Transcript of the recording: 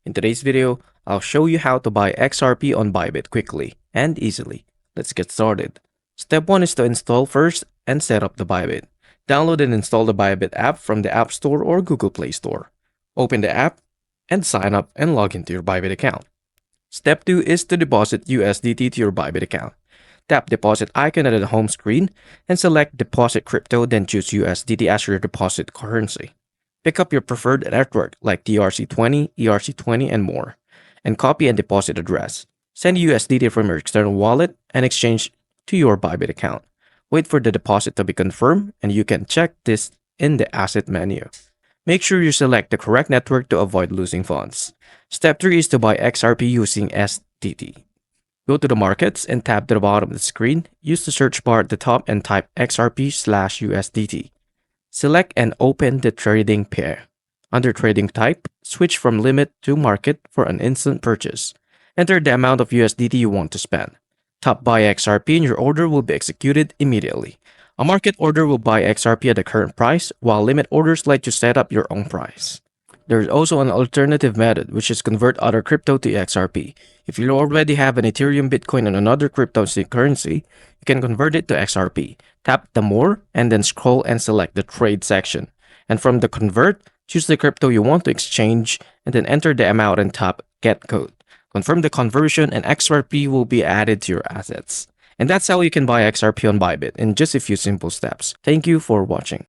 In today's video, I'll show you how to buy XRP on Bybit quickly and easily. Let's get started. Step 1 is to install first and set up the Bybit. Download and install the Bybit app from the App Store or Google Play Store. Open the app and sign up and log into your Bybit account. Step 2 is to deposit USDT to your Bybit account. Tap deposit icon at the home screen and select deposit crypto, then choose USDT as your deposit currency. Pick up your preferred network like TRC20, ERC20, and more, and copy and deposit address. Send USDT from your external wallet and exchange to your Bybit account. Wait for the deposit to be confirmed, and you can check this in the asset menu. Make sure you select the correct network to avoid losing funds. Step 3 is to buy XRP using SDT. Go to the markets and tap to the bottom of the screen. Use the search bar at the top and type XRP/USDT. Select and open the trading pair. Under trading type, switch from limit to market for an instant purchase. Enter the amount of USDT you want to spend. Tap buy XRP and your order will be executed immediately. A market order will buy XRP at the current price, while limit orders let you set up your own price. There is also an alternative method, which is convert other crypto to XRP. If you already have an Ethereum, Bitcoin, and another cryptocurrency, you can convert it to XRP. Tap the More and then scroll and select the Trade section. And from the Convert, choose the crypto you want to exchange and then enter the amount and tap Get Code. Confirm the conversion and XRP will be added to your assets. And that's how you can buy XRP on Bybit in just a few simple steps. Thank you for watching.